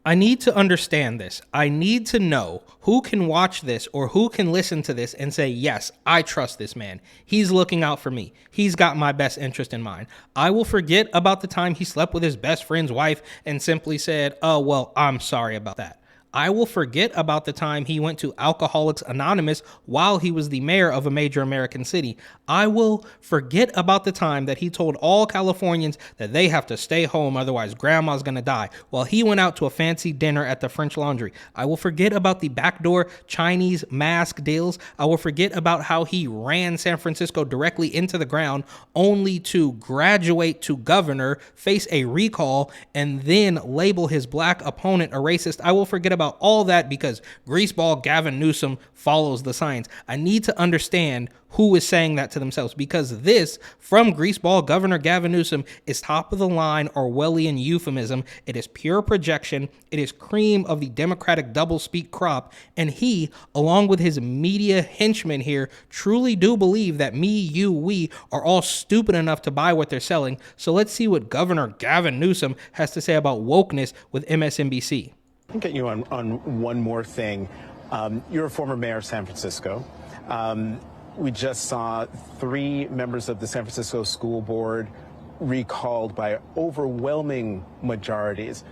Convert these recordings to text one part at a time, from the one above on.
I need to understand this. I need to know who can watch this or who can listen to this and say, yes, I trust this man. He's looking out for me. He's got my best interest in mind. I will forget about the time he slept with his best friend's wife and simply said, oh, well, I'm sorry about that. I will forget about the time he went to Alcoholics Anonymous while he was the mayor of a major American city. I will forget about the time that he told all Californians that they have to stay home, otherwise grandma's gonna die, while he went out to a fancy dinner at the French Laundry. I will forget about the backdoor Chinese mask deals. I will forget about how he ran San Francisco directly into the ground only to graduate to governor, face a recall, and then label his black opponent a racist. I will forget about all that because greaseball Gavin Newsom follows the signs. I need to understand who is saying that to themselves, because this from greaseball Governor Gavin Newsom is top of the line Orwellian euphemism. It is pure projection. It is cream of the Democratic doublespeak crop. And he, along with his media henchmen here, truly do believe that me, you, we are all stupid enough to buy what they're selling. So let's see what Governor Gavin Newsom has to say about wokeness with MSNBC. I'll get you on one more thing. You're a former mayor of San Francisco. We just saw 3 members of the San Francisco School Board recalled by overwhelming majorities.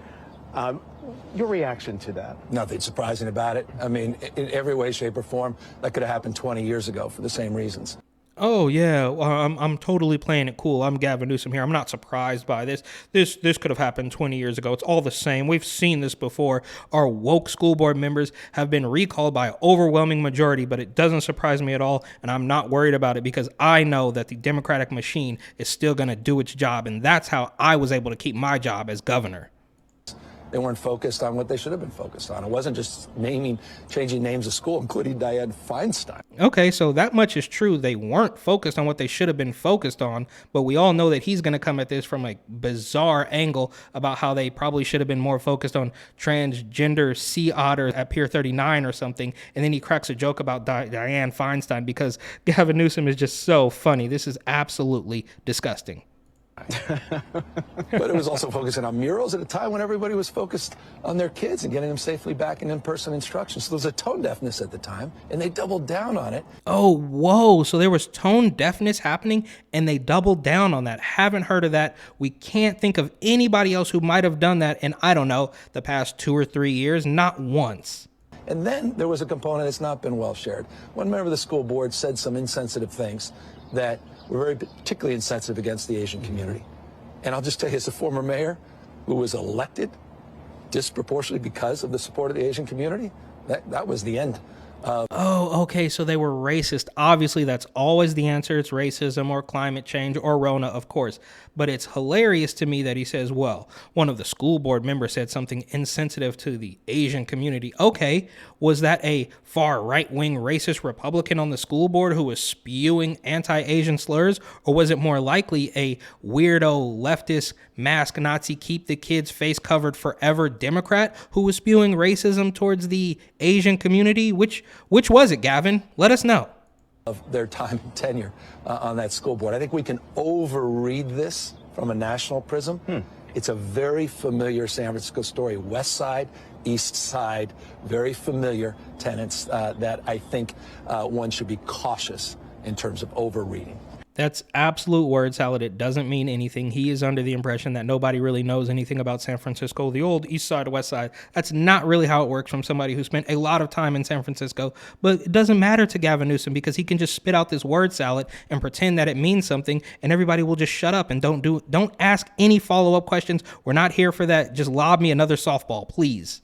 Your reaction to that? Nothing surprising about it. I mean, in every way, shape, or form, that could have happened 20 years ago for the same reasons. Oh yeah, well, I'm totally playing it cool. I'm Gavin Newsom here. I'm not surprised by this. This could have happened 20 years ago. It's all the same. We've seen this before. Our woke school board members have been recalled by an overwhelming majority, but it doesn't surprise me at all, and I'm not worried about it because I know that the Democratic machine is still going to do its job, and that's how I was able to keep my job as governor. They weren't focused on what they should have been focused on. It wasn't just changing names of school, including Dianne Feinstein. Okay, so that much is true. They weren't focused on what they should have been focused on, but we all know that he's going to come at this from a bizarre angle about how they probably should have been more focused on transgender sea otters at Pier 39 or something, and then he cracks a joke about Dianne Feinstein because Gavin Newsom is just so funny. This is absolutely disgusting. But it was also focusing on murals at a time when everybody was focused on their kids and getting them safely back in-person instruction. So there was a tone deafness at the time, and they doubled down on it. Oh, whoa. So there was tone deafness happening, and they doubled down on that. Haven't heard of that. We can't think of anybody else who might have done that in, I don't know, the past 2 or 3 years. Not once. And then there was a component that's not been well shared. One member of the school board said some insensitive things that were very particularly insensitive against the Asian community. And I'll just tell you, as a former mayor who was elected disproportionately because of the support of the Asian community, that was the end. Oh, okay, so they were racist. Obviously, that's always the answer. It's racism or climate change or Rona, of course. But it's hilarious to me that he says, well, one of the school board members said something insensitive to the Asian community. Okay, was that a far right-wing racist Republican on the school board who was spewing anti-Asian slurs? Or was it more likely a weirdo leftist mask Nazi keep the kids face covered forever Democrat who was spewing racism towards the Asian community? Which was it, Gavin? Let us know. Of their time and tenure on that school board. I think we can overread this from a national prism. It's a very familiar San Francisco story. West Side, East Side, very familiar tenets that I think one should be cautious in terms of overreading. That's absolute word salad. It doesn't mean anything. He is under the impression that nobody really knows anything about San Francisco, the old East Side, West Side. That's not really how it works from somebody who spent a lot of time in San Francisco. But it doesn't matter to Gavin Newsom because he can just spit out this word salad and pretend that it means something, and everybody will just shut up and don't ask any follow-up questions. We're not here for that. Just lob me another softball, please.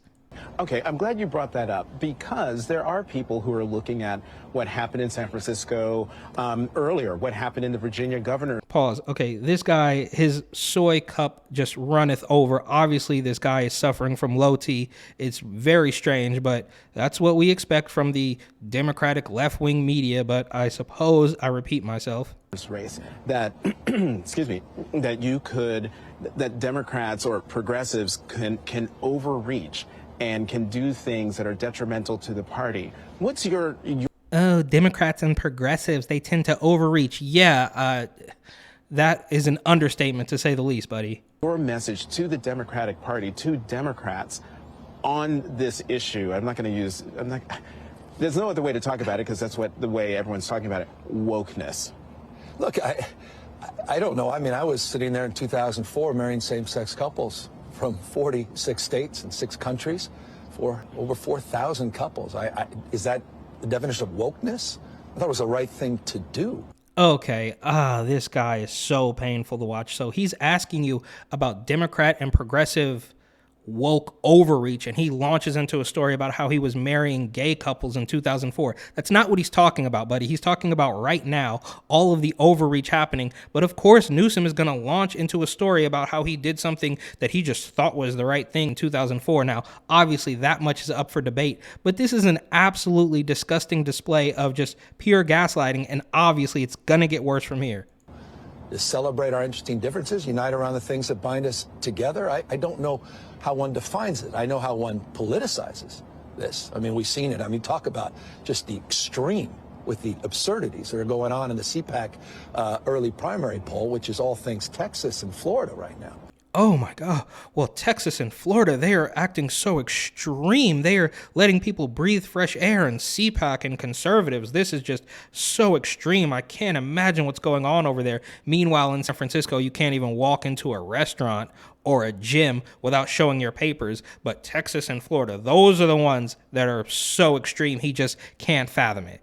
Okay, I'm glad you brought that up because there are people who are looking at what happened in San Francisco earlier, what happened in the Virginia governor. Pause. Okay, this guy, his soy cup just runneth over. Obviously, this guy is suffering from low T. It's very strange, but that's what we expect from the Democratic left-wing media. But I suppose I repeat myself. Race that, excuse me, that Democrats or progressives can overreach and can do things that are detrimental to the party. What's your Oh, Democrats and progressives, they tend to overreach. Yeah, that is an understatement to say the least, buddy. Your message to the Democratic Party, to Democrats, on this issue, there's no other way to talk about it because that's the way everyone's talking about it, wokeness. Look, I don't know. I mean, I was sitting there in 2004 marrying same-sex couples from 46 states and 6 countries for over 4,000 couples. Is that the definition of wokeness? I thought it was the right thing to do. Okay, this guy is so painful to watch. So he's asking you about Democrat and progressive woke overreach, and he launches into a story about how he was marrying gay couples in 2004. That's not what he's talking about, buddy. He's talking about right now, all of the overreach happening. But of course, Newsom is going to launch into a story about how he did something that he just thought was the right thing in 2004. Now, obviously, that much is up for debate, but this is an absolutely disgusting display of just pure gaslighting, and obviously, it's going to get worse from here. To celebrate our interesting differences, unite around the things that bind us together. I don't know how one defines it. I know how one politicizes this. I mean, we've seen it. I mean, talk about just the extreme with the absurdities that are going on in the CPAC early primary poll, which is all things Texas and Florida right now. Oh my God. Well, Texas and Florida, they are acting so extreme. They are letting people breathe fresh air, and CPAC and conservatives. This is just so extreme. I can't imagine what's going on over there. Meanwhile, in San Francisco, you can't even walk into a restaurant or a gym without showing your papers. But Texas and Florida, those are the ones that are so extreme. He just can't fathom it.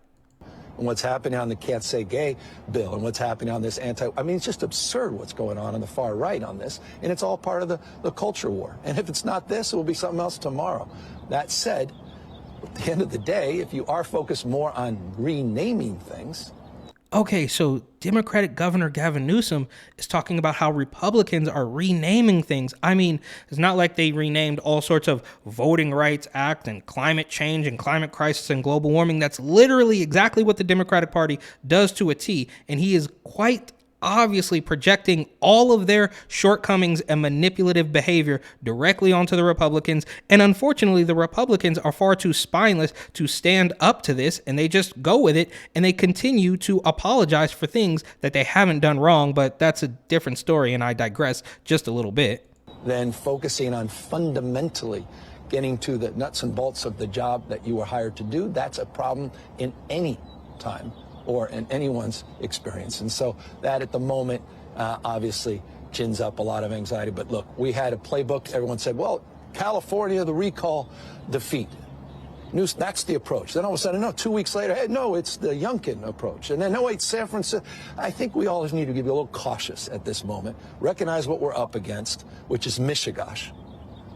And what's happening on the Can't Say Gay bill and what's happening on this I mean, it's just absurd what's going on the far right on this. And it's all part of the culture war. And if it's not this, it will be something else tomorrow. That said, at the end of the day, if you are focused more on renaming things. Okay, so Democratic Governor Gavin Newsom is talking about how Republicans are renaming things. I mean, it's not like they renamed all sorts of Voting Rights Act and climate change and climate crisis and global warming. That's literally exactly what the Democratic Party does to a T. And he is quite obviously projecting all of their shortcomings and manipulative behavior directly onto the Republicans. And unfortunately, the Republicans are far too spineless to stand up to this, and they just go with it, and they continue to apologize for things that they haven't done wrong. But that's a different story, and I digress just a little bit. Then focusing on fundamentally getting to the nuts and bolts of the job that you were hired to do, that's a problem in any time or in anyone's experience. And so that at the moment, obviously gins up a lot of anxiety. But look, we had a playbook. Everyone said, well, California, the recall defeat. That's the approach. Then all of a sudden, no, 2 weeks later, hey, no, it's the Youngkin approach. And then, no, wait, San Francisco. I think we all just need to be a little cautious at this moment. Recognize what we're up against, which is Mishigash,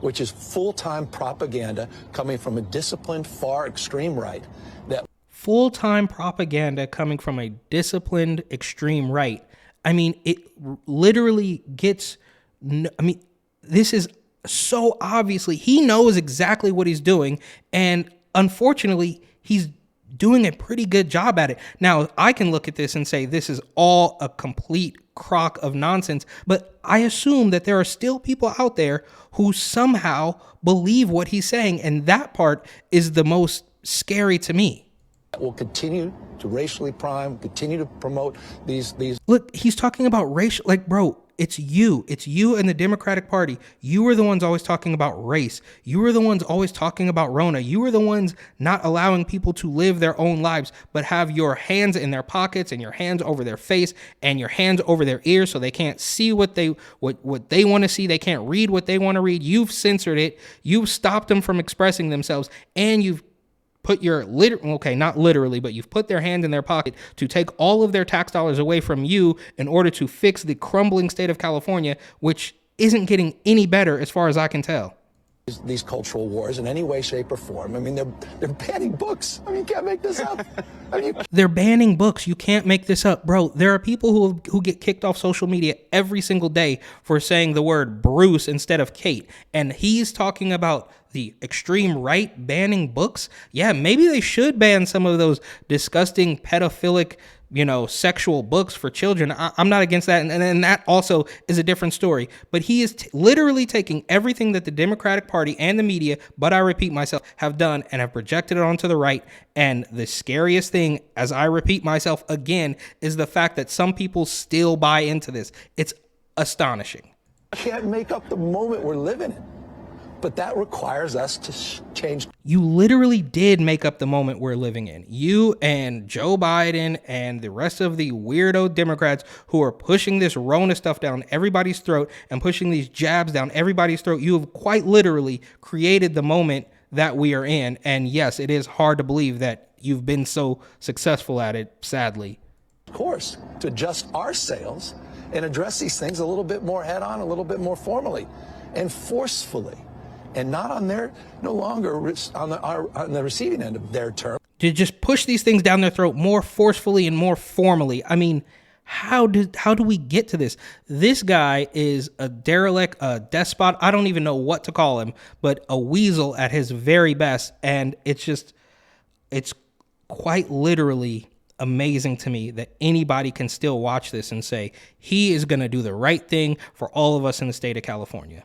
which is full-time propaganda coming from a disciplined, far extreme right that full-time propaganda coming from a disciplined extreme right. I mean, it literally gets, I mean, this is so obviously, he knows exactly what he's doing. And unfortunately, he's doing a pretty good job at it. Now, I can look at this and say this is all a complete crock of nonsense, but I assume that there are still people out there who somehow believe what he's saying. And that part is the most scary to me. Will continue to racially prime, continue to promote these. Look, he's talking about racial, like, bro, it's you and the Democratic Party. You are the ones always talking about race. You are the ones always talking about Rona. You are the ones not allowing people to live their own lives, but have your hands in their pockets and your hands over their face and your hands over their ears so they can't see what they want to see. They can't read what they want to read. You've censored it. You've stopped them from expressing themselves, and you've put your not literally, but you've put their hand in their pocket to take all of their tax dollars away from you in order to fix the crumbling state of California, which isn't getting any better as far as I can tell. These cultural wars in any way, shape, or form. I mean, they're banning books. I mean, you can't make this up. They're banning books. You can't make this up, bro. There are people who get kicked off social media every single day for saying the word Bruce instead of Kate. And he's talking about the extreme right banning books. Yeah, maybe they should ban some of those disgusting pedophilic, sexual books for children. I'm not against that. And that also is a different story. But he is literally taking everything that the Democratic Party and the media, but I repeat myself, have done and have projected it onto the right. And the scariest thing, as I repeat myself again, is the fact that some people still buy into this. It's astonishing. Can't make up the moment we're living in. but that requires us to change. You literally did make up the moment we're living in. You and Joe Biden and the rest of the weirdo Democrats who are pushing this Rona stuff down everybody's throat and pushing these jabs down everybody's throat, you have quite literally created the moment that we are in. And yes, it is hard to believe that you've been so successful at it, sadly. Of course, to adjust our sails and address these things a little bit more head on, a little bit more formally and forcefully, and not on their, no longer on the receiving end of their term. To just push these things down their throat more forcefully and more formally. I mean, how do we get to this? This guy is a derelict, a despot. I don't even know what to call him, but a weasel at his very best. And it's quite literally amazing to me that anybody can still watch this and say he is going to do the right thing for all of us in the state of California.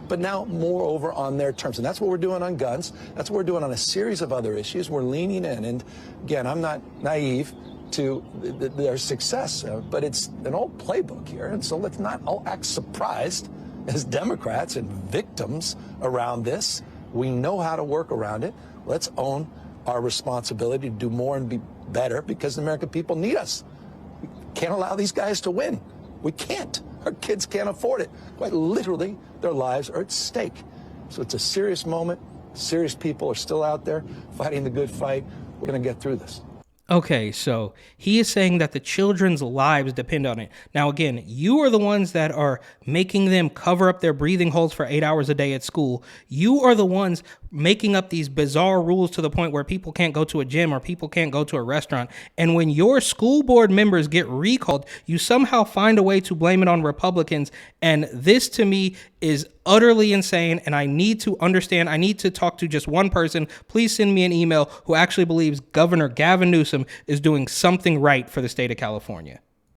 But now moreover on their terms. And that's what we're doing on guns. That's what we're doing on a series of other issues. We're leaning in. And again, I'm not naive to their success, but it's an old playbook here. And so let's not all act surprised as Democrats and victims around this. We know how to work around it. Let's own our responsibility to do more and be better because the American people need us. We can't allow these guys to win. We can't. Our kids can't afford it. Quite literally, their lives are at stake. So it's a serious moment. Serious people are still out there fighting the good fight. We're going to get through this. Okay, so he is saying that the children's lives depend on it. Now, again, you are the ones that are making them cover up their breathing holes for 8 hours a day at school. You are the ones making up these bizarre rules to the point where people can't go to a gym or people can't go to a restaurant. And when your school board members get recalled, you somehow find a way to blame it on Republicans. And this to me is utterly insane. And I need to understand. I need to talk to just one person. Please send me an email who actually believes Governor Gavin Newsom is doing something right for the state of California.